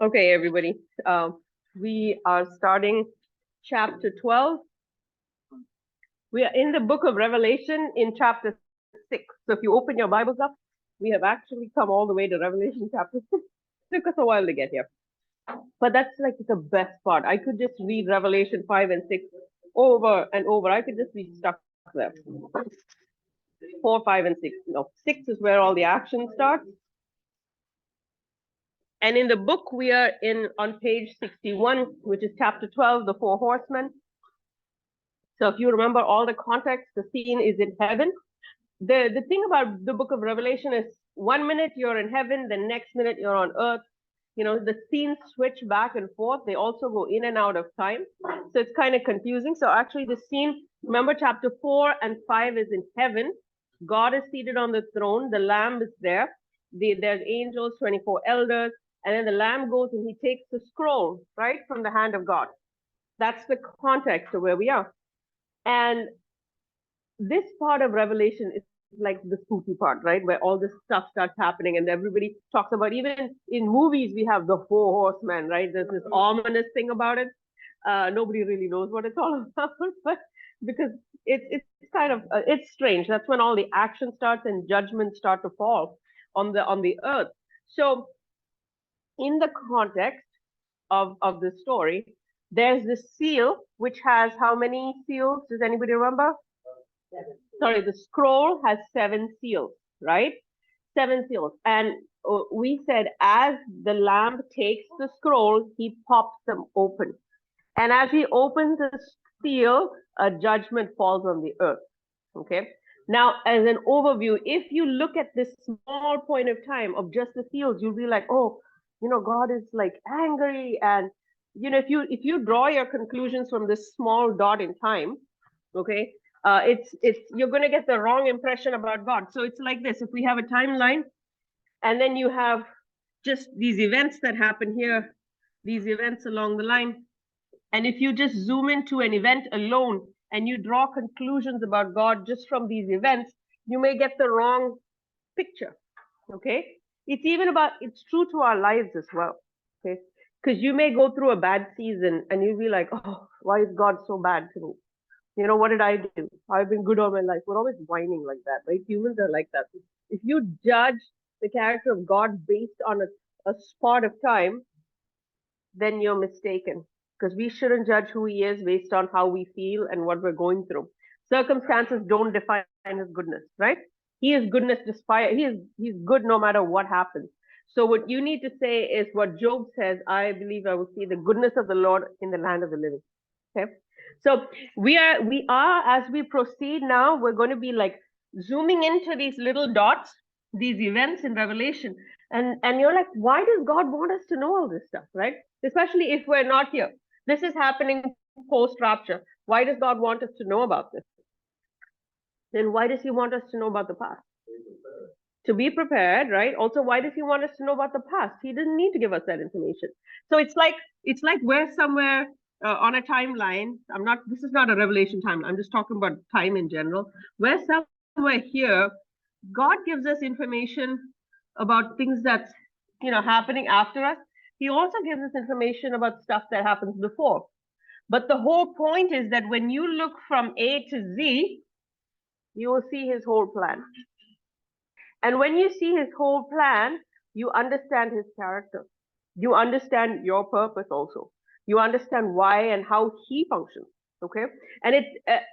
Okay, everybody. We are starting chapter 12. We are in the book of Revelation in chapter 6. So if you open your Bibles up, we have actually come all the way to Revelation chapter 6. Took us a while to get here. But that's like the best part. I could just read Revelation 5 and 6 over and over. I could just be stuck there. 4, 5, and 6. No, 6 is where all the action starts. And in the book, we are in on page 61, which is chapter 12, the four horsemen. So if you remember all the context, the scene is in heaven. The thing about the book of Revelation is 1 minute you're in heaven, the next minute you're on earth. You know, the scenes switch back and forth. They also go in and out of time. So it's kind of confusing. So actually the scene, remember chapter 4 and 5 is in heaven. God is seated on the throne. The Lamb is there. There's angels, 24 elders. And then the Lamb goes and he takes the scroll, right, from the hand of God. That's the context of where we are. And this part of Revelation is like the spooky part, right? Where all this stuff starts happening and everybody talks about, even in movies, we have the four horsemen, right? There's this ominous thing about it. Nobody really knows what it's all about, but because it's kind of, it's strange. That's when all the action starts and judgments start to fall on the earth. So in the context of the story, there's this seal, which has how many seals? Does anybody remember? Sorry, the scroll has 7 seals, right? 7 seals. And we said as the Lamb takes the scroll, he pops them open. And as he opens the seal, a judgment falls on the earth. Okay. Now, as an overview, if you look at this small point of time of just the seals, you'll be like, oh, God is like angry. And, if you draw your conclusions from this small dot in time, okay, you're going to get the wrong impression about God. So it's like this: if we have a timeline, and then you have just these events that happen here, these events along the line, and if you just zoom into an event alone and you draw conclusions about God just from these events, you may get the wrong picture. Okay, it's true to our lives as well. Okay, because you may go through a bad season and you'll be like, oh, why is God so bad to me? What did I do? I've been good all my life. We're always whining like that, right? Humans are like that. If you judge the character of God based on a spot of time, then you're mistaken. Because we shouldn't judge who he is based on how we feel and what we're going through. Circumstances don't define his goodness, right? He is goodness despite he's good no matter what happens. So what you need to say is what Job says, I believe I will see the goodness of the Lord in the land of the living. Okay. So we are as we proceed now, we're going to be like zooming into these little dots, these events in Revelation. And you're like, why does God want us to know all this stuff, right? Especially if we're not here. This is happening post-rapture. Why does God want us to know about this? Then why does he want us to know about the past? To be prepared, right? Also, why does he want us to know about the past? He doesn't need to give us that information. So it's like we're somewhere on a timeline. This is not a Revelation timeline. I'm just talking about time in general. We're somewhere here. God gives us information about things that's, happening after us. He also gives us information about stuff that happens before. But the whole point is that when you look from A to Z, you will see his whole plan. And when you see his whole plan, you understand his character. You understand your purpose also. You understand why and how he functions. Okay. And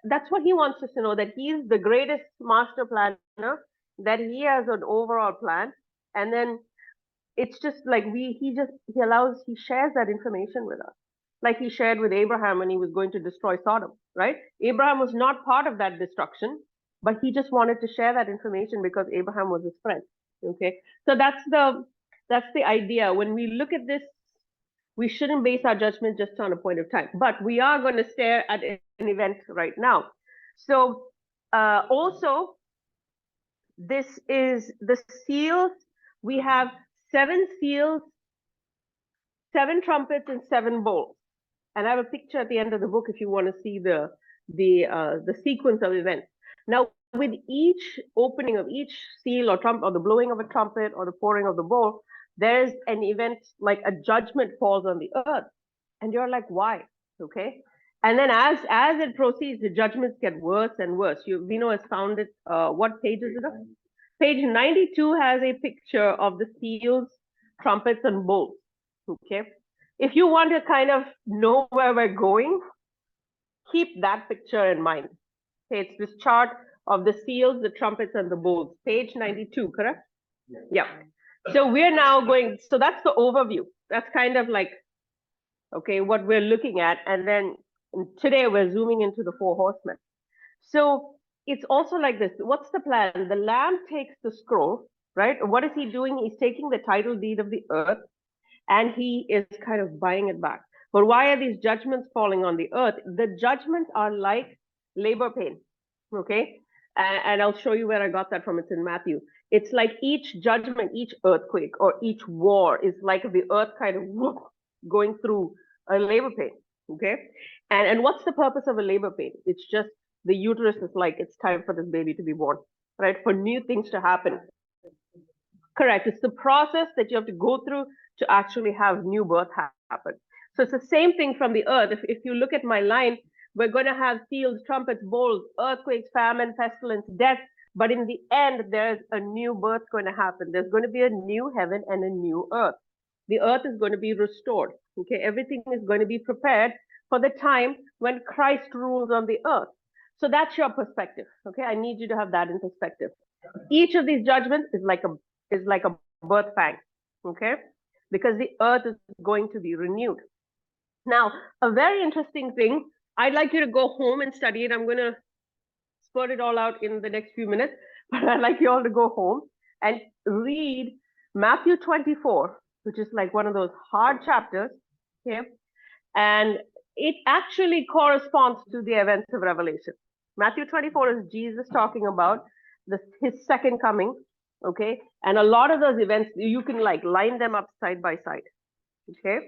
that's what he wants us to know, that he is the greatest master planner, that he has an overall plan. And then it's just like he shares that information with us. Like he shared with Abraham when he was going to destroy Sodom, right? Abraham was not part of that destruction, but he just wanted to share that information because Abraham was his friend. Okay. So that's the idea. When we look at this, we shouldn't base our judgment just on a point of time, but we are going to stare at an event right now. So also, this is the seals. We have 7 seals, 7 trumpets, and 7 bowls. And I have a picture at the end of the book if you want to see the sequence of events. Now, with each opening of each seal or trumpet, or the blowing of a trumpet or the pouring of the bowl, there's an event like a judgment falls on the earth. And you're like, why? Okay. And then as it proceeds, the judgments get worse and worse. Vino has found it. What page is it on? Page 92 has a picture of the seals, trumpets, and bowls. Okay. If you want to kind of know where we're going, keep that picture in mind. Okay, it's this chart of the seals, the trumpets, and the bowls. Page 92, correct? Yeah. So we're now going, so that's the overview. That's kind of like, okay, what we're looking at. And then today we're zooming into the four horsemen. So it's also like this. What's the plan? The Lamb takes the scroll, right? What is he doing? He's taking the title deed of the earth and he is kind of buying it back. But why are these judgments falling on the earth? The judgments are like labor pain, okay? And I'll show you where I got that from. It's in Matthew. It's like each judgment, each earthquake, or each war is like the earth kind of whoop, going through a labor pain, okay? And what's the purpose of a labor pain? It's just the uterus is like, it's time for this baby to be born, right? For new things to happen. Correct. It's the process that you have to go through to actually have new birth happen. So it's the same thing from the earth. If you look at my line, we're going to have seals, trumpets, bowls, earthquakes, famine, pestilence, death. But in the end, there's a new birth going to happen. There's going to be a new heaven and a new earth. The earth is going to be restored. Okay, everything is going to be prepared for the time when Christ rules on the earth. So that's your perspective. Okay, I need you to have that in perspective. Each of these judgments is like a birth pang. Okay, because the earth is going to be renewed. Now, a very interesting thing, I'd like you to go home and study it. I'm going to spurt it all out in the next few minutes, but I'd like you all to go home and read Matthew 24, which is like one of those hard chapters, okay? And it actually corresponds to the events of Revelation. Matthew 24 is Jesus talking about his second coming, okay? And a lot of those events, you can like line them up side by side, okay?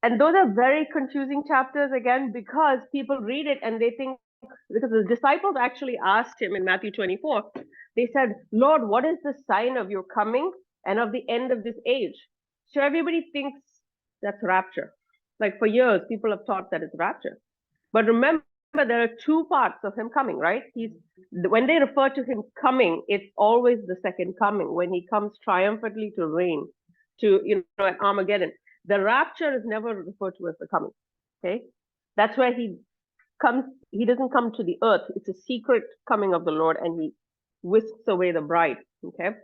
And those are very confusing chapters again, because people read it and they think, because the disciples actually asked him in Matthew 24, they said, Lord, what is the sign of your coming and of the end of this age? So everybody thinks that's rapture. Like for years, people have thought that it's rapture. But remember, there are two parts of him coming, right? When they refer to him coming, it's always the second coming, when he comes triumphantly to reign, to, at Armageddon. The rapture is never referred to as the coming, okay? That's where he comes, he doesn't come to the earth. It's a secret coming of the Lord, and he whisks away the bride, okay?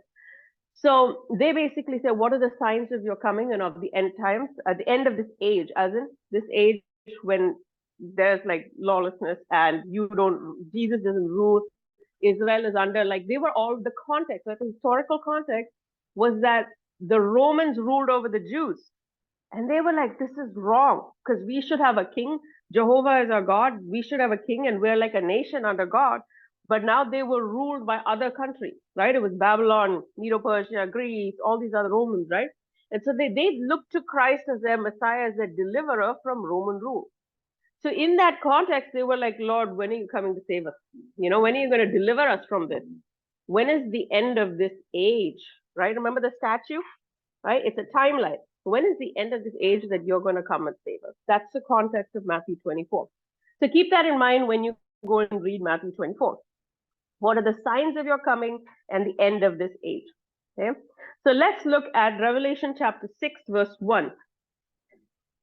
So they basically say, what are the signs of your coming and of the end times? At the end of this age, as in this age when there's like lawlessness and Jesus doesn't rule, Israel is under, like they were all the context, like the historical context was that the Romans ruled over the Jews. And they were like, this is wrong, because we should have a king. Jehovah is our God. We should have a king, and we're like a nation under God. But now they were ruled by other countries, right? It was Babylon, Medo-Persia, Greece, all these other Romans, right? And so they looked to Christ as their Messiah, as their deliverer from Roman rule. So in that context, they were like, Lord, when are you coming to save us? When are you going to deliver us from this? When is the end of this age, right? Remember the statue, right? It's a timeline. When is the end of this age that you're going to come and save us? That's the context of Matthew 24. So keep that in mind when you go and read Matthew 24. What are the signs of your coming and the end of this age? Okay. So let's look at Revelation chapter 6, verse 1.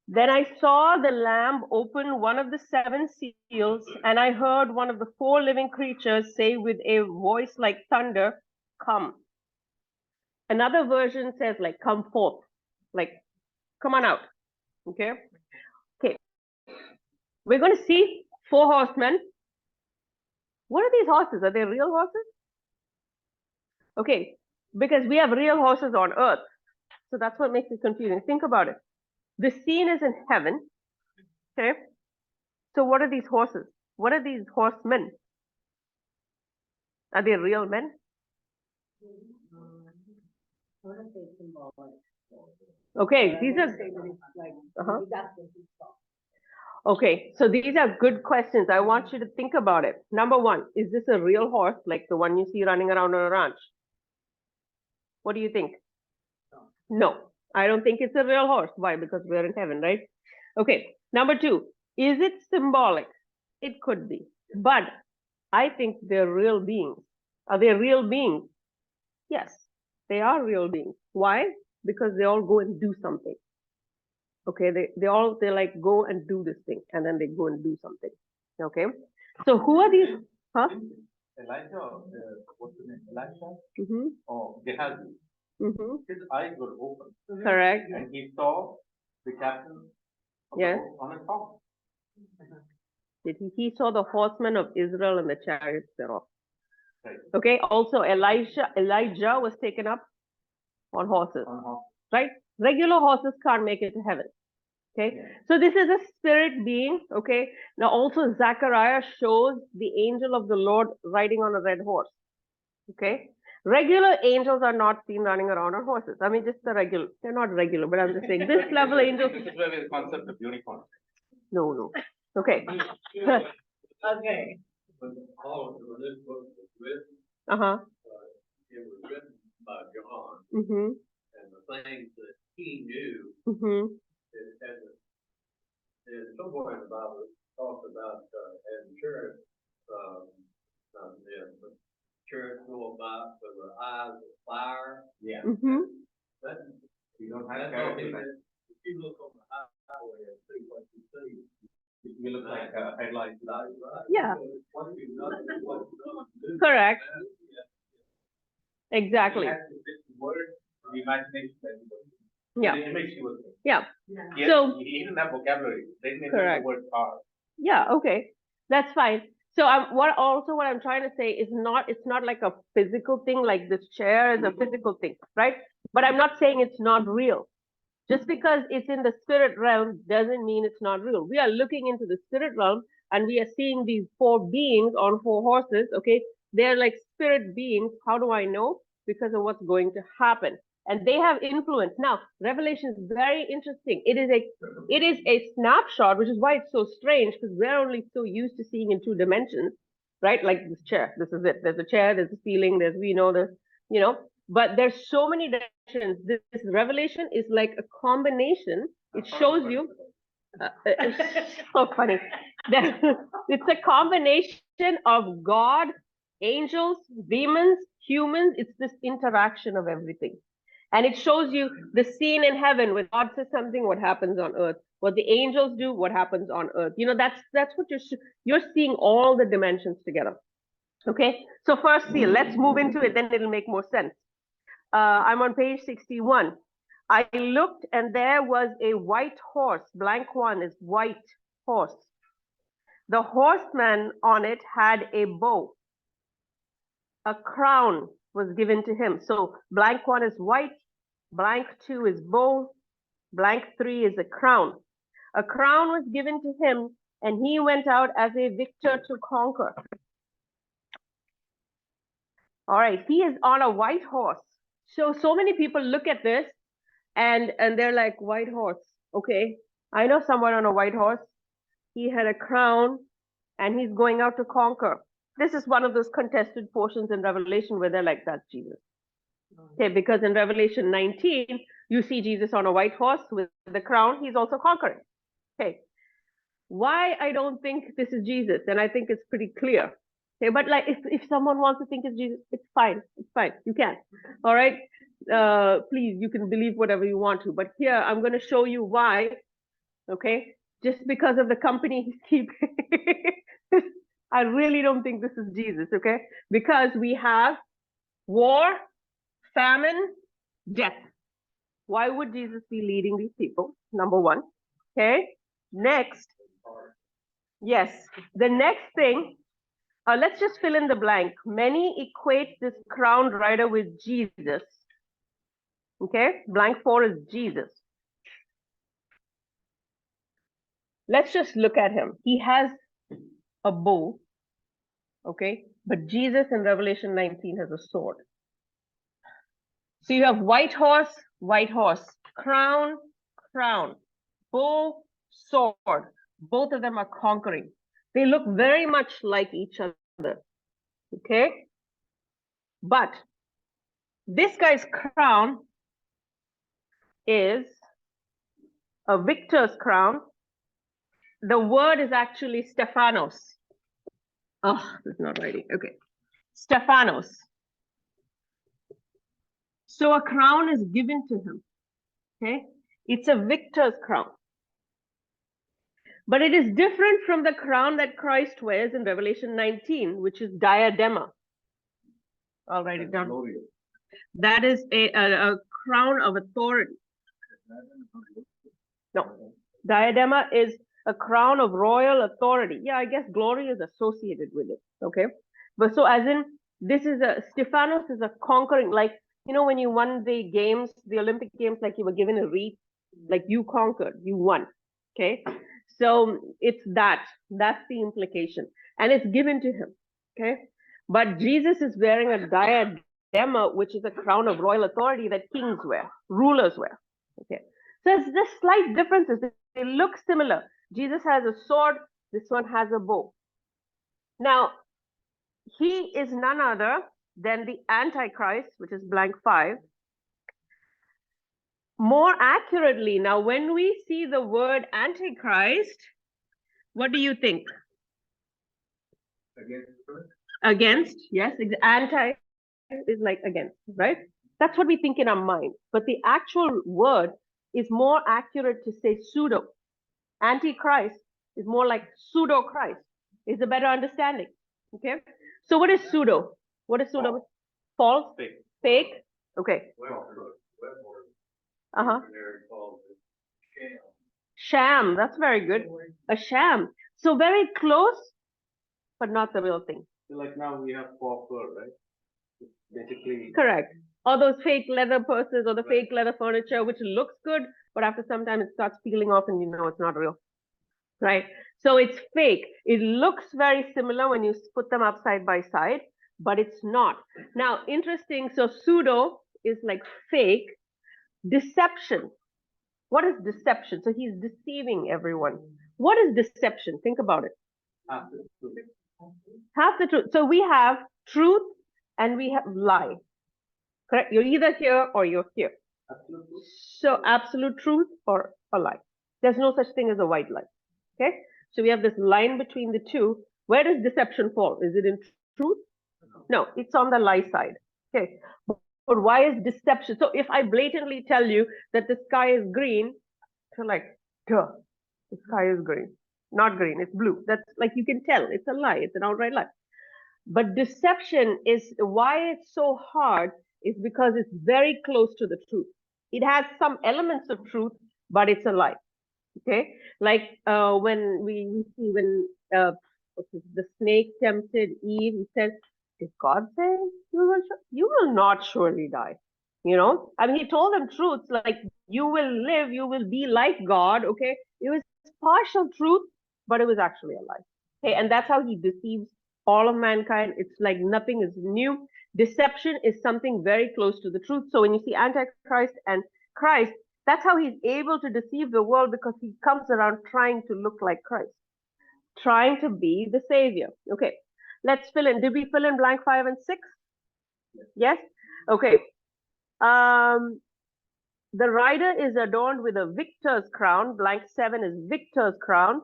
Then I saw the Lamb open one of the seven seals, and I heard one of the four living creatures say with a voice like thunder, come. Another version says like, come forth. Like, come on out. Okay. We're going to see four horsemen. What are these horses? Are they real horses? Okay, because we have real horses on earth. So that's what makes it confusing. Think about it. The scene is in heaven. Okay. So what are these horses? What are these horsemen? Are they real men? Okay, these are okay, so these are good questions. I want you to think about it. Number one, is this a real horse, like the one you see running around on a ranch? What do you think? No, I don't think it's a real horse. Why? Because we're in heaven, right? Okay. Number two, is it symbolic? It could be. But I think they're real beings. Are they real beings? Yes, they are real beings. Why? Because they all go and do something. Okay, they like go and do this thing, and then they go and do something. Okay, so who are these? Huh? Elijah, what's the name? Elisha? Mm-hmm. Oh, Gehazi. Mm-hmm. His eyes were open. Correct. And he saw the captain of Yes. the on his horse. He saw the horsemen of Israel and the chariots thereof. Right. Okay, also Elijah was taken up on horses. On horse. Right? Regular horses can't make it to heaven. Okay, Yeah. so this is a spirit being. Okay, now also Zechariah shows the angel of the Lord riding on a red horse. Okay, regular angels are not seen running around on horses. I mean, just the regular, they're not regular, but I'm just saying this level angels. This is where the concept of unicorn. No. Okay. Okay. When all when this book was written, Uh-huh. it was written by John, Mm-hmm. and the things that he knew, Mm-hmm. and somewhere in the Bible it talks about having church, but church go about with their eyes of fire. Yeah. Mm-hmm. That, You don't have that's to all carry it like, is. If you look on the highway and see what you see. you look like headlights. Yeah. What you know, what you don't do. Correct. You Exactly. have to fit the word, the imagination that you look. Yeah. The image you look. Yeah. Yes, So- he didn't have vocabulary. They didn't even Correct. know the word car. Yeah. Okay. That's fine. So what I'm trying to say is it's not like a physical thing, like this chair is a physical thing, right? But I'm not saying it's not real. Just because it's in the spirit realm doesn't mean it's not real. We are looking into the spirit realm and we are seeing these four beings on four horses, okay? They're like spirit beings. How do I know? Because of what's going to happen. And they have influence. Now, Revelation is very interesting. It is a snapshot, which is why it's so strange, because we're only so used to seeing in two dimensions, right? Like this chair. This is it. There's a chair, there's a ceiling, but there's so many dimensions. This Revelation is like a combination. It shows you. It's so funny. It's a combination of God, angels, demons, humans. It's this interaction of everything. And it shows you the scene in heaven when God says something, what happens on earth. What the angels do, what happens on earth. That's what you're seeing all the dimensions together. Okay, so first seal, let's move into it, then it'll make more sense. I'm on page 61. I looked and there was a white horse, blank one is white horse. The horseman on it had a bow. A crown was given to him. So blank one is white, blank two is bow, blank three is a crown. A crown was given to him and he went out as a victor to conquer. All right, he is on a white horse. So many people look at this and they're like, white horse. Okay, I know someone on a white horse. He had a crown and he's going out to conquer. This is one of those contested portions in Revelation where they're like, that's Jesus. Okay, because in Revelation 19, you see Jesus on a white horse with the crown. He's also conquering. Okay, why I don't think this is Jesus, and I think it's pretty clear. Okay, but like if someone wants to think it's Jesus, it's fine. It's fine. You can. All right. Please, you can believe whatever you want to. But here I'm going to show you why. Okay, just because of the company he's keeping. I really don't think this is Jesus. Okay, because we have war, famine, death. Why would Jesus be leading these people? Number one. Okay. Next. Yes. The next thing. Let's just fill in the blank. Many equate this crowned rider with Jesus. Okay, blank 4 is Jesus. Let's just look at him. He has a bow. Okay, but Jesus in Revelation 19 has a sword. So you have white horse, crown, bow, sword. Both of them are conquering. They look very much like each other. Okay, but this guy's crown is a victor's crown. The word is actually Stephanos. Oh, it's not writing. Okay. Stephanos. So a crown is given to him. Okay. It's a victor's crown. But it is different from the crown that Christ wears in Revelation 19, which is diadema. I'll write it down. Glorious. That is a crown of authority. No. Diadema is a crown of royal authority. Yeah, I guess glory is associated with it. Okay. But so as in, this is Stephanos is a conquering, like, you know, when you won the games, the Olympic games, like you were given a wreath, like you conquered, you won. Okay. So it's that's the implication. And it's given to him. Okay. But Jesus is wearing a diadema, which is a crown of royal authority that kings wear, rulers wear. Okay. So it's just slight differences. They look similar. Jesus has a sword. This one has a bow. Now, he is none other than the Antichrist, which is blank 5. More accurately, now, when we see the word Antichrist, what do you think? Against, yes. Anti is like against, right? That's what we think in our mind. But the actual word is more accurate to say pseudo. Antichrist is more like pseudo-Christ. Is a better understanding. Okay. So what is pseudo? What is pseudo? False? Fake. Fake? Okay. Uh-huh. Sham. That's very good. A sham. So very close, but not the real thing. Like now we have pop right? It's basically. Correct. Or those fake leather purses or the fake leather furniture, which looks good, but after some time it starts peeling off and you know it's not real. Right? So it's fake. It looks very similar when you put them up side by side, but it's not. Now, interesting. So pseudo is like fake. Deception. What is deception? So he's deceiving everyone. What is deception? Think about it. Half the truth. So we have truth and we have lie. Correct? You're either here or you're here. So absolute truth or a lie. There's no such thing as a white lie. Okay? So we have this line between the two. Where does deception fall? Is it in truth? No, it's on the lie side. Okay. But why is deception? So if I blatantly tell you that the sky is green, you're like, duh, the sky is green. Not green, it's blue. That's like you can tell. It's a lie. It's an outright lie. But deception is why it's so hard is because it's very close to the truth. It has some elements of truth, but it's a lie. Okay, like when we see when the snake tempted Eve, he said, "Did God say you will not surely die?" You know, I mean, he told them truths like you will live, you will be like God. Okay, it was partial truth, but it was actually a lie. Okay, and that's how he deceives all of mankind. It's like nothing is new. Deception is something very close to the truth. So when you see Antichrist and Christ, that's how he's able to deceive the world, because he comes around trying to look like Christ, trying to be the savior. Okay, let's fill in. Did we fill in blank 5 and 6? Yes? Okay. The rider is adorned with a victor's crown. Blank 7 is victor's crown.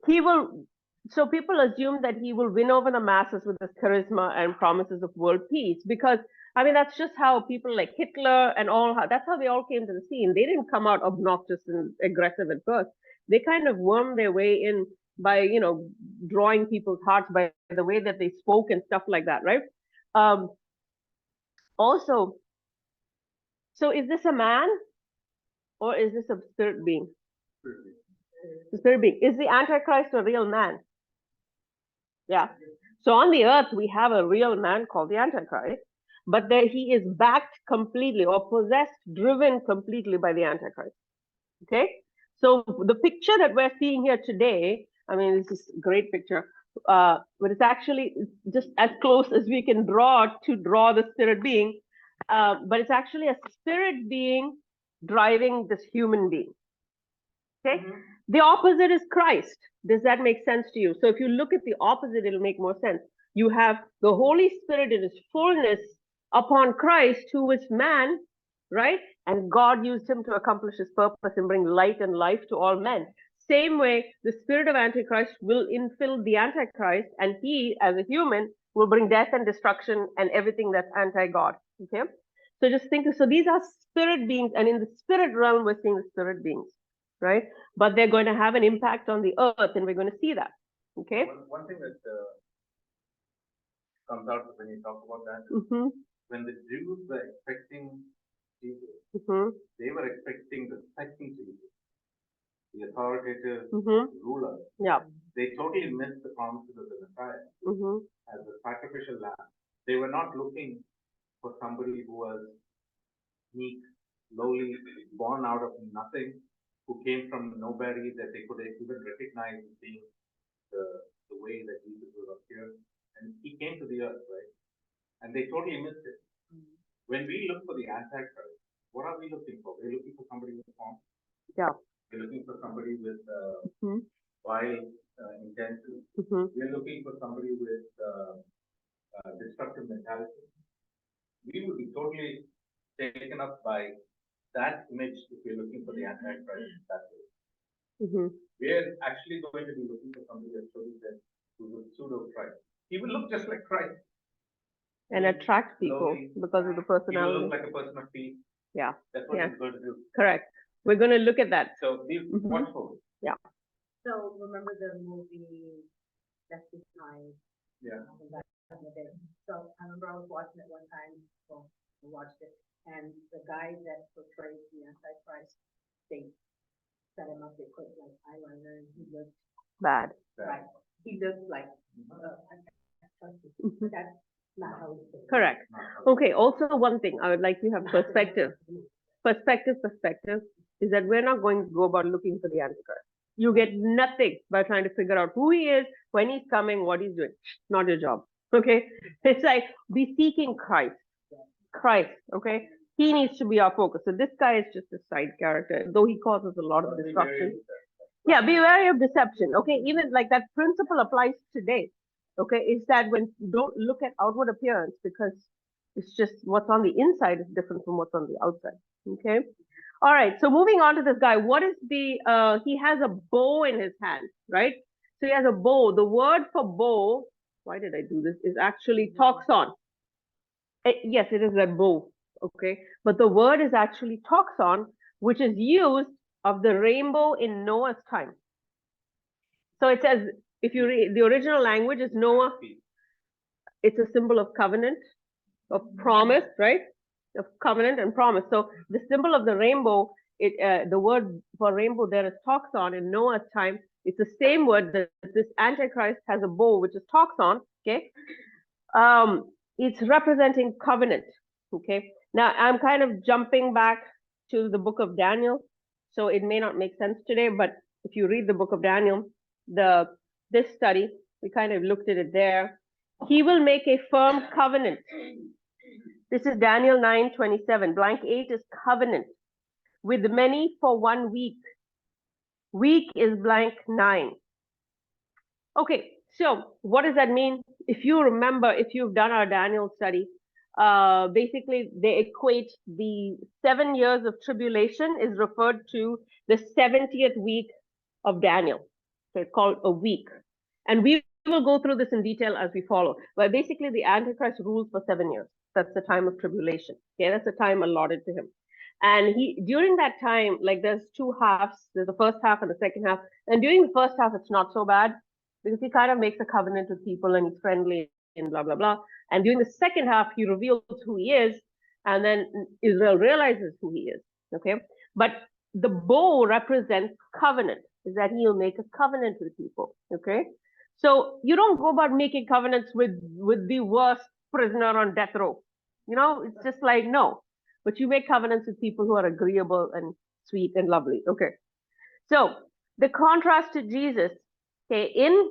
He will, so people assume that he will win over the masses with his charisma and promises of world peace, because I mean, that's just how people like Hitler and all, that's how they all came to the scene. They didn't come out obnoxious and aggressive at first. They kind of wormed their way in by, you know, drawing people's hearts by the way that they spoke and stuff like that, right? Also, so is this a man or is this a spirit being? The spirit being. Is the Antichrist a real man? Yeah. So on the earth, we have a real man called the Antichrist, but there he is backed completely or possessed, driven completely by the Antichrist. Okay. So the picture that we're seeing here today, I mean, this is a great picture, but it's actually just as close as we can draw to draw the spirit being, but it's actually a spirit being driving this human being. Okay. Mm-hmm. The opposite is Christ. Does that make sense to you? So if you look at the opposite, it'll make more sense. You have the Holy Spirit in his fullness upon Christ, who was man, right? And God used him to accomplish his purpose and bring light and life to all men. Same way, the spirit of Antichrist will infill the Antichrist, and he, as a human, will bring death and destruction and everything that's anti-God. Okay? So just think, so these are spirit beings, and in the spirit realm, we're seeing the spirit beings, right? But they're going to have an impact on the earth, and we're going to see that. Okay? One thing that comes out when you talk about that, Mm-hmm. when the Jews were expecting Jesus, Mm-hmm. they were expecting the second Jesus, the authoritative Mm-hmm. ruler. Yeah. They totally missed the promises of the Messiah Mm-hmm. as a sacrificial lamb. They were not looking for somebody who was meek, lowly, born out of nothing, who came from nobody that they could even recognize as being the way that Jesus was appeared. And he came to the earth, right? And they totally missed it. When we look for the Antichrist, what are we looking for? We're looking for somebody with form. Yeah. We're looking for somebody with Mm-hmm. vile intentions. Mm-hmm. We're looking for somebody with destructive mentality. We would be totally taken up by that image if we're looking for the Antichrist that way. Mm-hmm. We're actually going to be looking for somebody that shows that who's a pseudo Christ. He will look just like Christ. And attract people because of the He will personality. look like a person of peace. Yeah. That's what Yeah. he's going to do. Correct. We're going to look at that. So be watchful. Yeah. So remember the movie Justice Line? Yeah. Back in the day. So I remember I was watching it one time, so I watched it, and the guy that portrays the Antichrist, they set him up, they put like eyeliner, and he looked Bad. right. He looked like, Mhm. that's not how it's. Correct. Okay. Also, one thing I would like to have perspective. Perspective is that we're not going to go about looking for the Antichrist. You get nothing by trying to figure out who he is, when he's coming, what he's doing. Not your job. Okay. It's like be seeking Christ. Christ. Okay. He needs to be our focus. So this guy is just a side character, though he causes a lot of destruction. Yeah, be wary of deception. Okay, even like that principle applies today. Okay, is that when don't look at outward appearance because it's just what's on the inside is different from what's on the outside. Okay, all right. So moving on to this guy, what is the? He has a bow in his hand, right? So he has a bow. The word for bow, why did I do this? Is actually toxon. Yes, it is a bow. Okay, but the word is actually toxon, which is used of the rainbow in Noah's time. So it says, if you read the original language is Noah, it's a symbol of covenant, of promise, right? Of covenant and promise. So the symbol of the rainbow, the word for rainbow there is toxon in Noah's time. It's the same word that this Antichrist has a bow, which is toxon. Okay, it's representing covenant. Okay, now I'm kind of jumping back to the book of Daniel, so it may not make sense today, but if you read the book of Daniel, this study, we kind of looked at it there. He will make a firm covenant. This is Daniel 9:27. Blank 8 is covenant with many for 1 week. Week is blank 9. Okay, so what does that mean? If you remember, if you've done our Daniel study, basically they equate the 7 years of tribulation is referred to the 70th week of Daniel. So it's called a week. And we will go through this in detail as we follow. But basically the Antichrist rules for 7 years. That's the time of tribulation. Okay, that's the time allotted to him. And during that time, like there's two halves. There's the first half and the second half. And during the first half, it's not so bad because he kind of makes a covenant with people and he's friendly and blah, blah, blah. And during the second half, he reveals who he is. And then Israel realizes who he is. Okay. But the bow represents covenant, is that he'll make a covenant with people. Okay. So you don't go about making covenants with the worst prisoner on death row. You know, it's just like, no. But you make covenants with people who are agreeable and sweet and lovely. Okay. So the contrast to Jesus, okay, in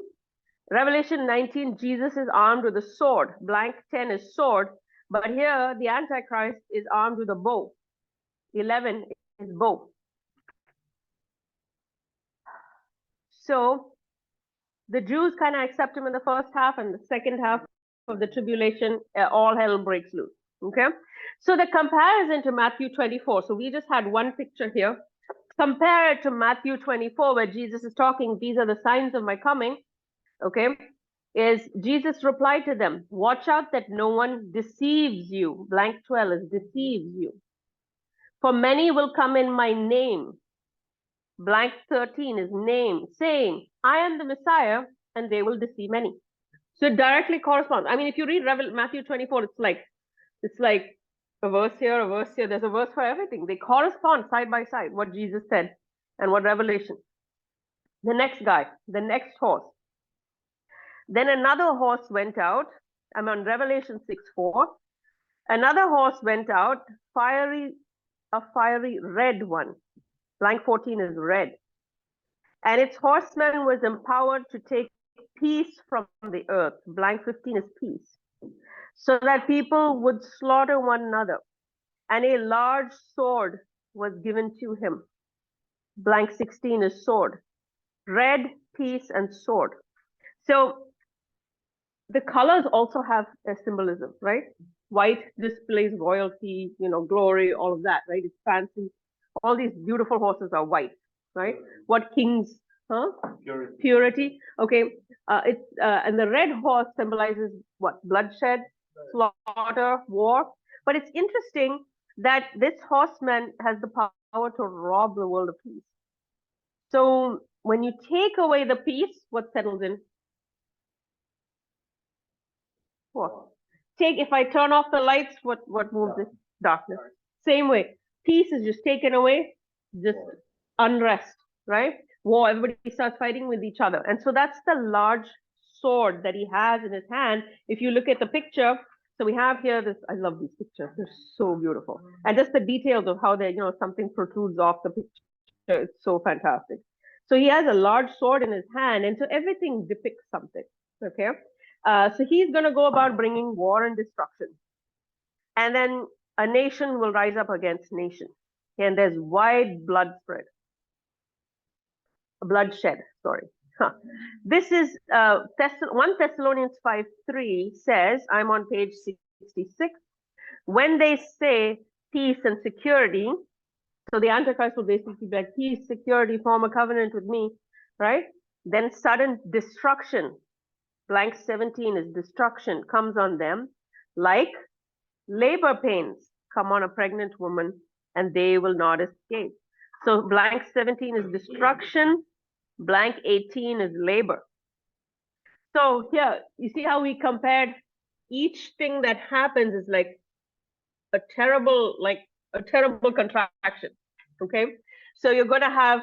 Revelation 19, Jesus is armed with a sword. Blank 10 is sword. But here, the Antichrist is armed with a bow. 11 is bow. So the Jews kind of accept him in the first half, and the second half of the tribulation, all hell breaks loose. Okay. So the comparison to Matthew 24. So we just had one picture here. Compare it to Matthew 24, where Jesus is talking, these are the signs of my coming. Okay. Is Jesus replied to them, watch out that no one deceives you. Blank 12 is deceives you. For many will come in my name. Blank 13 is name, saying, I am the Messiah, and they will deceive many. So it directly corresponds. I mean, if you read Matthew 24, it's like a verse here, a verse here. There's a verse for everything. They correspond side by side, what Jesus said and what Revelation. The next guy, the next horse. Then another horse went out. I'm on Revelation 6:4. Another horse went out, a fiery red one. Blank 14 is red. And its horseman was empowered to take peace from the earth. Blank 15 is peace. So that people would slaughter one another. And a large sword was given to him. Blank 16 is sword. Red, peace, and sword. So the colors also have a symbolism, right? White displays royalty, glory, all of that, right? It's fancy. All these beautiful horses are white, right? What kings, Purity. Okay. And the red horse symbolizes what? Bloodshed, slaughter, war. But it's interesting that this horseman has the power to rob the world of peace. So when you take away the peace, what settles in? What? If I turn off the lights, what moves it? Darkness. Same way. Peace is just taken away, just unrest, right? War, everybody starts fighting with each other. And so that's the large sword that he has in his hand. If you look at the picture, so we have here this, I love these pictures. They're so beautiful. And just the details of how they, something protrudes off the picture. It's so fantastic. So he has a large sword in his hand. And so everything depicts something, okay? So he's going to go about bringing war and destruction. And then a nation will rise up against nation. And there's wide bloodshed, sorry. This is 1 Thessalonians 5:3 says, I'm on page 66, when they say peace and security, so the Antichrist will basically be like, peace, security, form a covenant with me, right? Then sudden destruction, blank 17 is destruction, comes on them, like labor pains come on a pregnant woman, and they will not escape. So blank 17 is destruction, blank 18 is labor. So here, you see how we compared each thing that happens is like a terrible contraction, okay? So you're going to have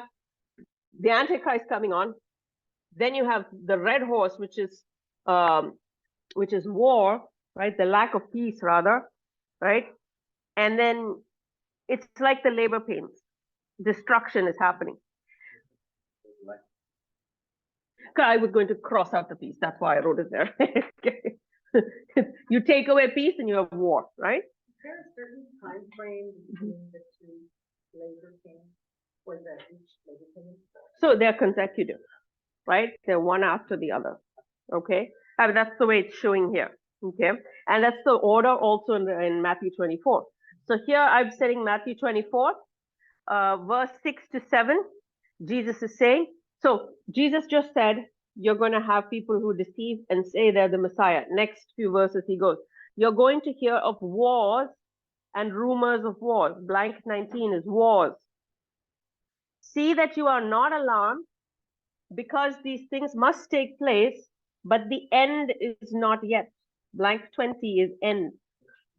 the Antichrist coming on. Then you have the red horse, which is war, right? The lack of peace, rather, right? And then it's like the labor pains. Destruction is happening. I was going to cross out the peace. That's why I wrote it there. You take away peace and you have war, right? Is there a certain time frame between the two labor pains or each labor pain? So they're consecutive, right? They're one after the other. Okay. I mean, that's the way it's showing here. Okay. And that's the order also in Matthew 24. So here I'm setting Matthew 24, verse 6 to 7. Jesus is saying, so Jesus just said, you're going to have people who deceive and say they're the Messiah. Next few verses he goes, you're going to hear of wars and rumors of wars. Blank 19 is wars. See that you are not alarmed, because these things must take place, but the end is not yet. Blank 20 is end.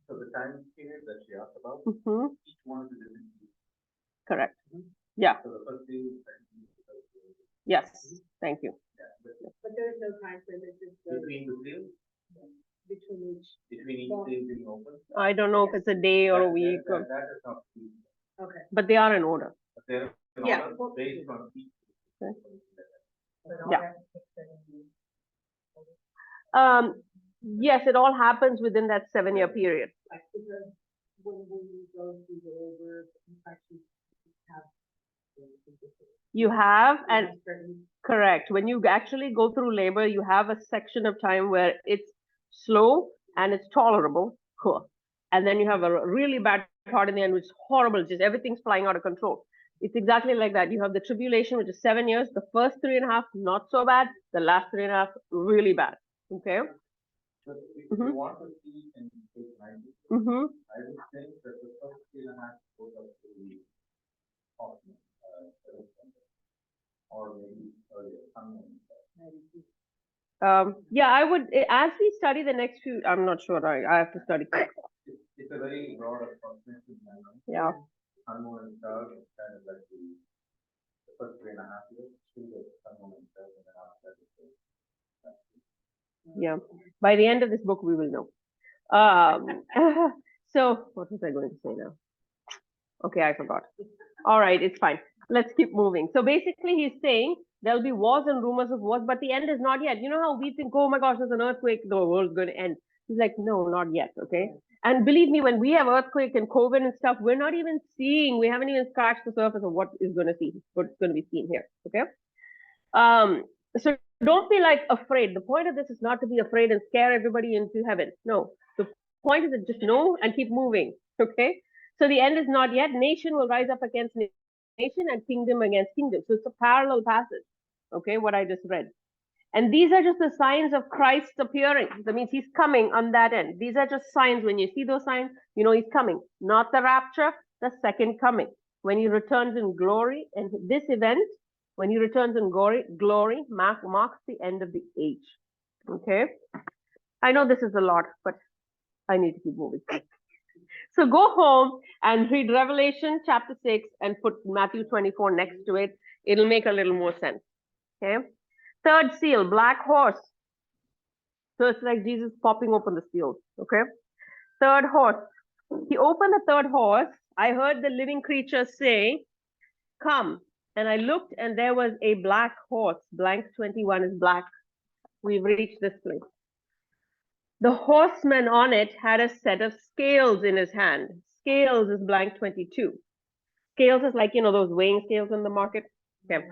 So the time period that she asked about, each one is a different period. Correct. Yeah. So the first thing is yes. Thank you. But there is no time frame. It's just between the seals, between each seal being open. I don't know if it's a day or a week. That is not sealed. okay. But they are in order. But they're in Yeah. order based on each. Yeah. Yes, it all happens within that 7-year period. Like, because when you go through the labor, you actually have You have, and correct, when you actually go through labor, you have a section of time where it's slow and it's tolerable. Cool. and then you have a really bad part in the end, which is horrible, just everything's flying out of control. It's exactly like that. You have the tribulation, which is 7 years. The first 3.5, not so bad. The last 3.5, really bad. Okay. So if you want to see in page 90, I would think that the first 3.5 goes up to the Horsemen, or maybe earlier, yeah, I would, as we study the next few, I'm not sure, I have to study. It's a very broad approximation. Yeah. Sun, Moon, and Stars is kind of like the first 3.5 years, still the Sun, Moon, and Stars, and then after that Yeah. By the end of this book, we will know. So what was I going to say now? Okay, I forgot. All right, it's fine. Let's keep moving. So basically, he's saying there'll be wars and rumors of wars, but the end is not yet. You know how we think, oh my gosh, there's an earthquake, the world's going to end. He's like, no, not yet. Okay. And believe me, when we have earthquake and COVID and stuff, we're not even seeing, we haven't even scratched the surface of what is going to see, what's going to be seen here. Okay. So don't be like afraid. The point of this is not to be afraid and scare everybody into heaven. No, the point is to just know and keep moving. Okay. So the end is not yet. Nation will rise up against nation and kingdom against kingdom. So it's a parallel passage. Okay. What I just read. And these are just the signs of Christ's appearing. That means he's coming on that end. These are just signs. When you see those signs, you know he's coming. Not the rapture, the second coming. When he returns in glory. And this event, when he returns in glory marks the end of the age. Okay? I know this is a lot, but I need to keep moving. So go home and read Revelation chapter 6 and put Matthew 24 next to it. It'll make a little more sense. Okay? Third seal, black horse. So it's like Jesus popping open the seals. Okay? Third horse. He opened the third horse. I heard the living creature say, come. And I looked and there was a black horse. Blank 21 is black. We've reached this place. The horseman on it had a set of scales in his hand. Scales is blank 22. Scales is like, you know, those weighing scales in the market. Okay.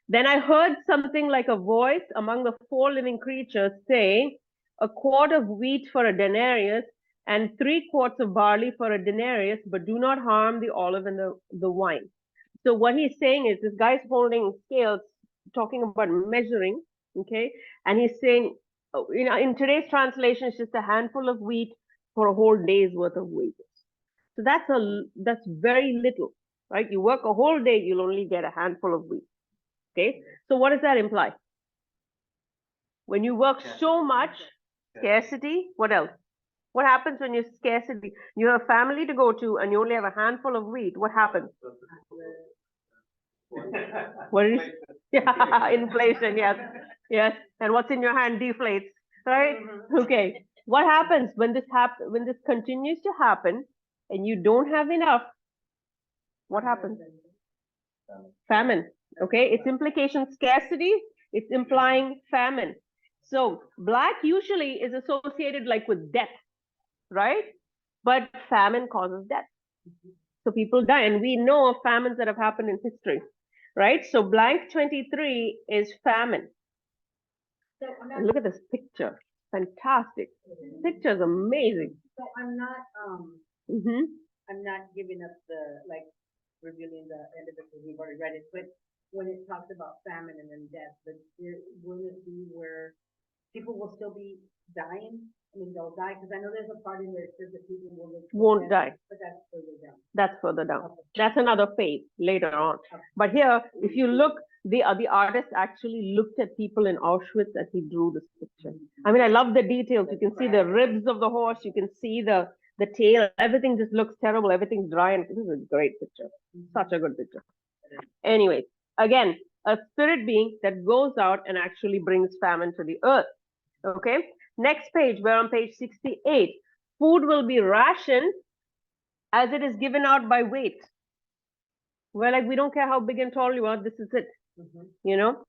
Then I heard something like a voice among the 4 living creatures say, a quart of wheat for a denarius and 3 quarts of barley for a denarius, but do not harm the olive and the wine. So what he's saying is this guy's holding scales, talking about measuring, okay? And he's saying, you know, in today's translation, it's just a handful of wheat for a whole day's worth of wages. So that's very little, right? You work a whole day, you'll only get a handful of wheat. Okay, so what does that imply? When you work so much, scarcity, what else? What happens when you scarcity? You have a family to go to and you only have a handful of wheat. What happens? What is yeah, inflation, yes. Yes. And what's in your hand deflates, right? Okay. What happens when this continues to happen and you don't have enough? What happens? Famine. Okay, its implication scarcity, it's implying famine. So black usually is associated like with death, right? But famine causes death. So people die, and we know of famines that have happened in history, right? So blank 23 is famine. And look at this picture, fantastic. Picture is amazing. So I'm not I'm not giving up the like revealing the end of it because we've already read it, but when it talks about famine and then death, but will it be where people will still be dying? I mean, they'll die, because I know there's a part in where it says that people won't die. But that's further down. That's further down. Okay. That's another phase later on. Okay. But here, if you look, the artist actually looked at people in Auschwitz as he drew this picture. I mean, I love the details. You can see the ribs of the horse. You can see the tail. Everything just looks terrible. Everything's dry. And this is a great picture. Such a good picture. Anyways, again, a spirit being that goes out and actually brings famine to the earth. Okay. Next page, we're on page 68. Food will be rationed as it is given out by weight. We're like, we don't care how big and tall you are, this is it. You know?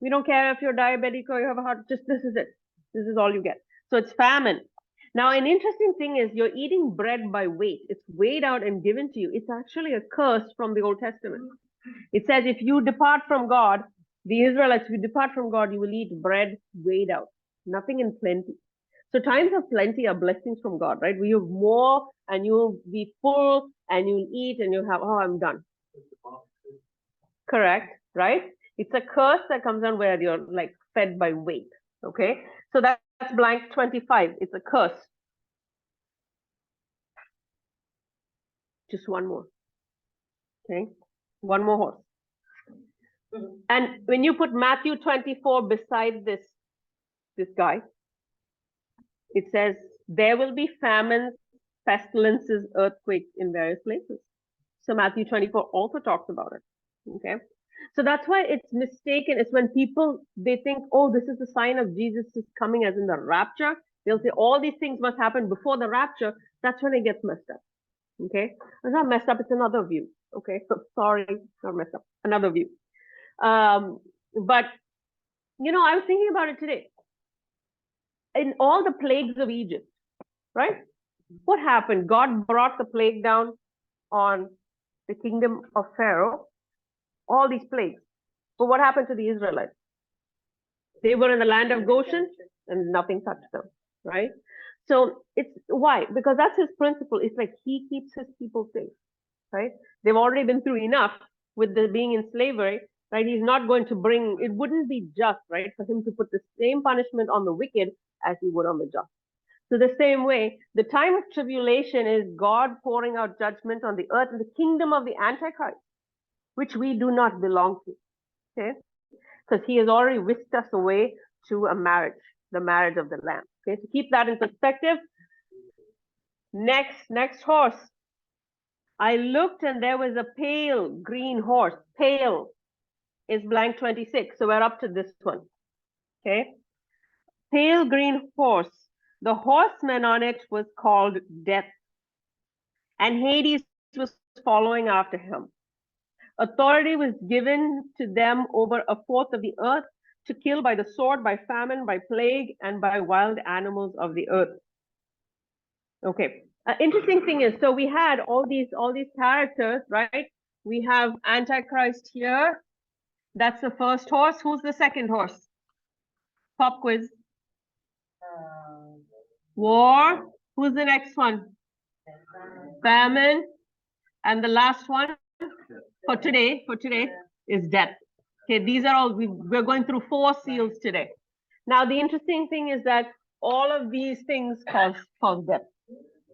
We don't care if you're diabetic or you have a heart, just this is it. This is all you get. So it's famine. Now, an interesting thing is you're eating bread by weight. It's weighed out and given to you. It's actually a curse from the Old Testament. It says, if you depart from God, the Israelites, if you depart from God, you will eat bread weighed out, nothing in plenty. So times of plenty are blessings from God, right? We have more and you'll be full and you'll eat and you'll have, oh, I'm done. Correct, right? It's a curse that comes on where you're like fed by weight. Okay, so that's blank 25. It's a curse. Just one more. Okay, one more horse. And when you put Matthew 24 beside this guy, it says there will be famines, pestilences, earthquakes in various places. So Matthew 24 also talks about it. Okay. So that's why it's mistaken. It's when people, they think, oh, this is the sign of Jesus is coming as in the rapture. They'll say all these things must happen before the rapture. That's when it gets messed up. Okay. It's not messed up. It's another view. Okay. So sorry, not messed up. Another view. But, you know, I was thinking about it today. In all the plagues of Egypt, right? What happened? God brought the plague down on the kingdom of Pharaoh, all these plagues. But what happened to the Israelites? They were in the land of Goshen and nothing touched them, right? So it's why? Because that's his principle. It's like he keeps his people safe, right? They've already been through enough with the being in slavery, right? He's not going to bring, it wouldn't be just, right, for him to put the same punishment on the wicked as he would on the just. So the same way, the time of tribulation is God pouring out judgment on the earth and the kingdom of the Antichrist, which we do not belong to, okay? Because he has already whisked us away to a marriage, the marriage of the Lamb, okay? To keep that in perspective, next horse. I looked and there was a pale green horse. Pale is blank 26, so we're up to this one, okay? Pale green horse. The horseman on it was called Death, and Hades was following after him. Authority was given to them over a fourth of the earth to kill by the sword, by famine, by plague, and by wild animals of the earth. Okay. Interesting thing is, so we had all these characters, right? We have Antichrist here. That's the first horse. Who's the second horse? Pop quiz. War. Who's the next one? Famine. And the last one for today is death. Okay, these are all, we're going through 4 seals today. Now, the interesting thing is that all of these things cause death,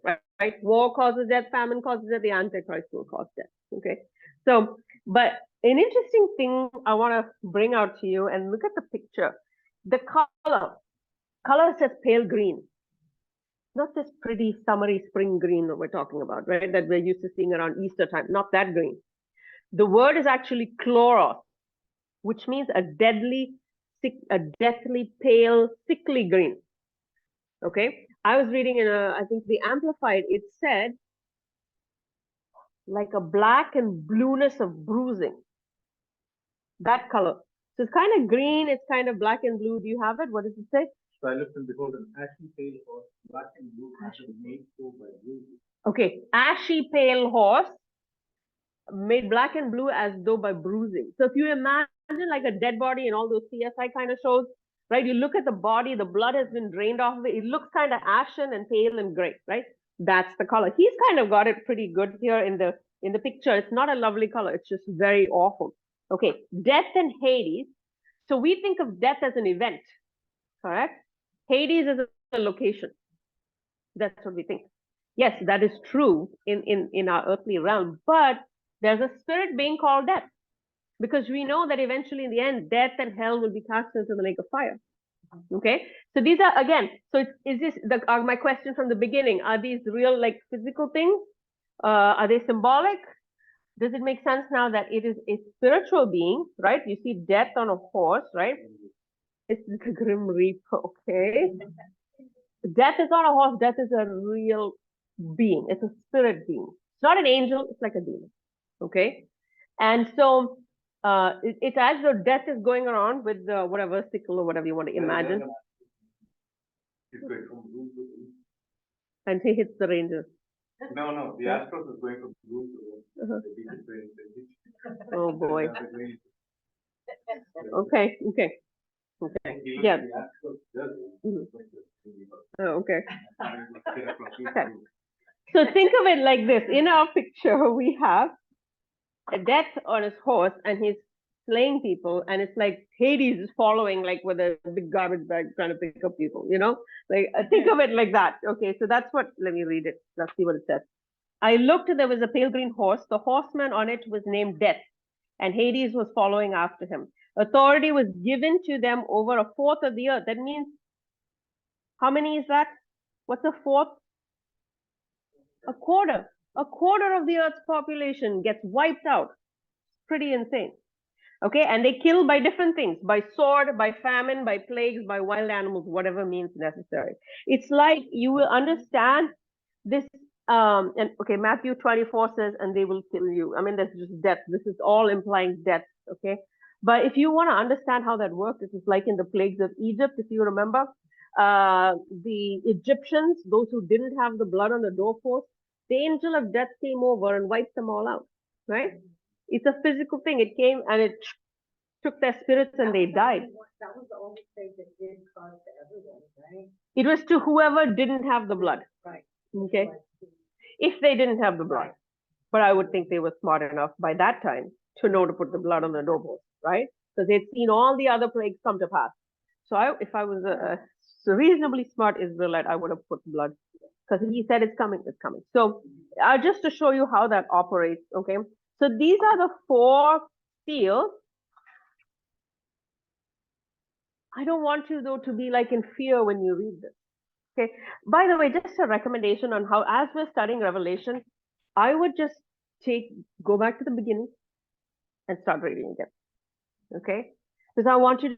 right? War causes death, famine causes death, the Antichrist will cause death, okay? So, but an interesting thing I want to bring out to you, and look at the picture. The color says pale green. Not this pretty summery spring green that we're talking about, right? That we're used to seeing around Easter time, not that green. The word is actually chloros, which means a deathly pale, sickly green. Okay, I was reading in I think the Amplified, it said like a black and blueness of bruising. That color. So it's kind of green, it's kind of black and blue. Do you have it? What does it say? So I looked and behold an ashy pale horse, black and blue, made so by blue. Okay, ashy pale horse, made black and blue as though by bruising. So if you imagine like a dead body in all those CSI kind of shows, right? You look at the body, the blood has been drained off of it. It looks kind of ashen and pale and gray, right? That's the color. He's kind of got it pretty good here in the picture. It's not a lovely color. It's just very awful. Okay, death and Hades. So we think of death as an event, correct? Hades is a location. That's what we think. Yes, that is true in our earthly realm, but there's a spirit being called death, because we know that eventually in the end, death and hell will be cast into the lake of fire. Okay, so these are, again, so is this my question from the beginning? Are these real, like, physical things? Are they symbolic? Does it make sense now that it is a spiritual being, right? You see death on a horse, right? It's the Grim Reaper, okay? Death is not a horse, death is a real being. It's a spirit being. It's not an angel, it's like a demon, okay? And so it's as though death is going around with the whatever sickle or whatever you want to imagine. And he hits the ranger. No, the Astros is going from blue to Oh boy. Okay. Yeah. Oh, okay. Okay. So think of it like this. In our picture, we have a death on his horse and he's slaying people. And it's like Hades is following like with a big garbage bag trying to pick up people, you know? Like think of it like that. Okay, so that's what, let me read it. Let's see what it says. I looked, there was a pale green horse. The horseman on it was named Death, and Hades was following after him. Authority was given to them over a fourth of the earth. That means, how many is that? What's a fourth? A quarter. A quarter of the earth's population gets wiped out. Pretty insane. Okay, and they kill by different things, by sword, by famine, by plagues, by wild animals, whatever means necessary. It's like you will understand this. And okay, Matthew 24 says, and they will kill you. I mean, that's just death. This is all implying death. Okay, but if you want to understand how that works, it is like in the plagues of Egypt. If you remember, the Egyptians, those who didn't have the blood on the doorpost, the angel of death came over and wiped them all out. Right? It's a physical thing. It came and it took their spirits and they died. That was the only thing that did cause to everyone, right? It was to whoever didn't have the blood. Right. Okay. If they didn't have the blood. But I would think they were smart enough by that time to know to put the blood on the doorpost, right? Because they'd seen all the other plagues come to pass. So if I was a reasonably smart Israelite, I would have put blood. Because he said it's coming, it's coming. So just to show you how that operates, okay? So these are the 4 seals. I don't want you though to be like in fear when you read this. Okay. By the way, just a recommendation on how, as we're studying Revelation, I would just go back to the beginning and start reading again. Okay. Because I want you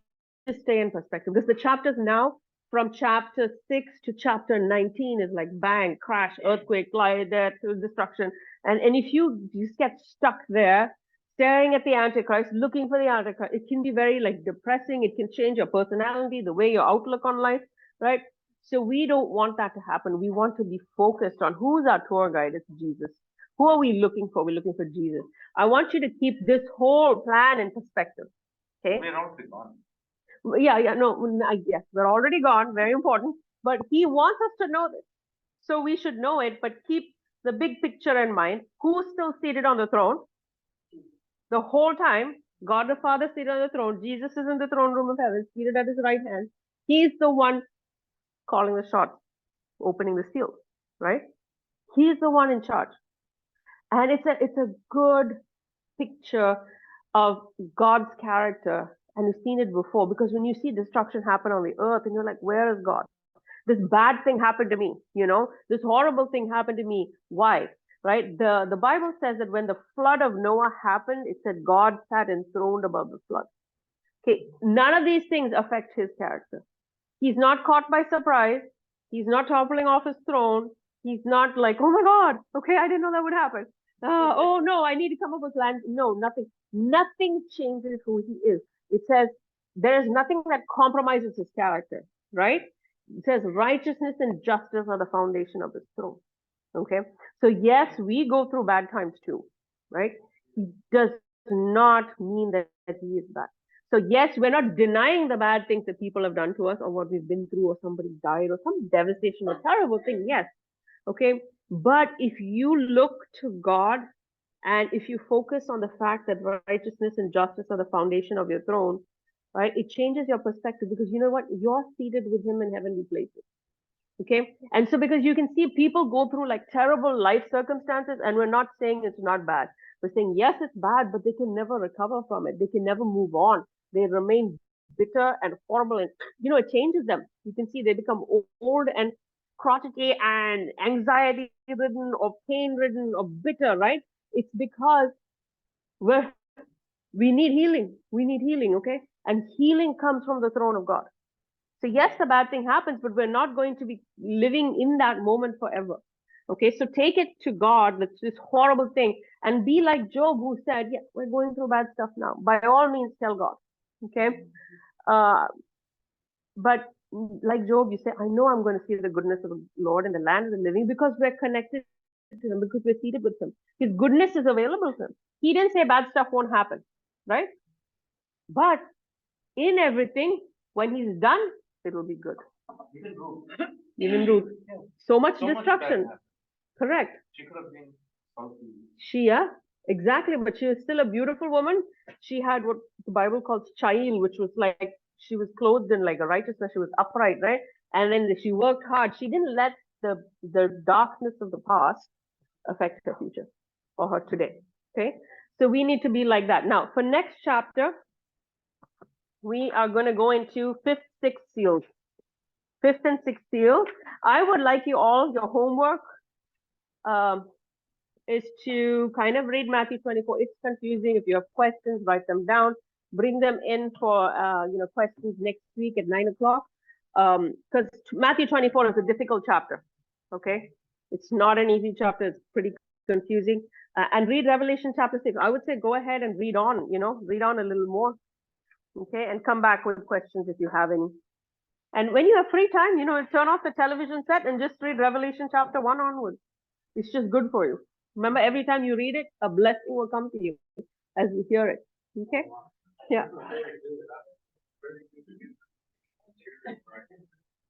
to stay in perspective. Because the chapters now, from chapter 6 to chapter 19, is like bang, crash, earthquake, fly, death, destruction. And if you just get stuck there, staring at the Antichrist, looking for the Antichrist, it can be very like depressing. It can change your personality, the way your outlook on life, right? So we don't want that to happen. We want to be focused on who's our tour guide. It's Jesus. Who are we looking for? We're looking for Jesus. I want you to keep this whole plan in perspective. Okay? We're already gone. Yeah, no, yes, we're already gone. Very important. But he wants us to know this. So we should know it, but keep the big picture in mind. Who's still seated on the throne? The whole time, God the Father seated on the throne. Jesus is in the throne room of heaven, seated at his right hand. He's the one calling the shots, opening the seals, right? He's the one in charge. And it's a good picture of God's character. And you've seen it before, because when you see destruction happen on the earth and you're like, where is God? This bad thing happened to me, this horrible thing happened to me. Why? Right? The Bible says that when the flood of Noah happened, it said God sat enthroned above the flood. Okay, none of these things affect his character. He's not caught by surprise. He's not toppling off his throne. He's not like, oh my God, okay, I didn't know that would happen. Oh no, I need to come up with plans. No, nothing. Nothing changes who he is. It says there is nothing that compromises his character, right? It says righteousness and justice are the foundation of his throne. Okay. So yes, we go through bad times too, right? He does not mean that he is bad. So yes, we're not denying the bad things that people have done to us or what we've been through or somebody died or some devastation or terrible thing. Yes. Okay. But if you look to God and if you focus on the fact that righteousness and justice are the foundation of your throne, right? It changes your perspective because you know what? You're seated with him in heavenly places. Okay. And so because you can see people go through like terrible life circumstances, and we're not saying it's not bad. We're saying, yes, it's bad, but they can never recover from it. They can never move on. They remain bitter and horrible. And, it changes them. You can see they become old and crotchety and anxiety ridden or pain ridden or bitter, right? It's because we need healing. We need healing. Okay. And healing comes from the throne of God. So yes, the bad thing happens, but we're not going to be living in that moment forever. Okay, so take it to God, this horrible thing, and be like Job, who said, yeah, we're going through bad stuff now. By all means, tell God. Okay? But like Job, you say, I know I'm going to see the goodness of the Lord in the land of the living because we're connected to him, because we're seated with him. His goodness is available to him. He didn't say bad stuff won't happen, right? But in everything, when he's done, it will be good. Even Ruth. Even Ruth. So much So much destruction. bad happened. Correct. She could have been salty. Yeah, exactly. But she was still a beautiful woman. She had what the Bible calls chayil, which was like she was clothed in like a righteousness. She was upright, right? And then she worked hard. She didn't let the darkness of the past affect her future or her today. Okay, so we need to be like that. Now, for next chapter, we are going to go into fifth, sixth seals. Fifth and sixth seals. I would like you all, your homework is to kind of read Matthew 24. It's confusing. If you have questions, write them down. Bring them in for questions next week at 9 o'clock. Because Matthew 24 is a difficult chapter. Okay, it's not an easy chapter. It's pretty confusing. And read Revelation chapter 6. I would say go ahead and read on. Read on a little more. Okay, and come back with questions if you have any. And when you have free time, turn off the television set and just read Revelation chapter 1 onwards. It's just good for you. Remember, every time you read it, a blessing will come to you as you hear it. Okay? Yeah.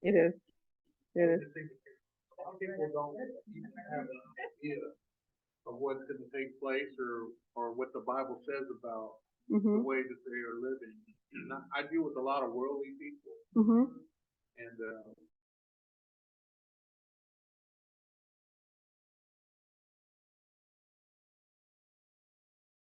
It is. It is. A lot of people don't even have an idea of what's going to take place or what the Bible says about the Mm-hmm. way that they are living. And I deal with a lot of worldly people, Mm-hmm. and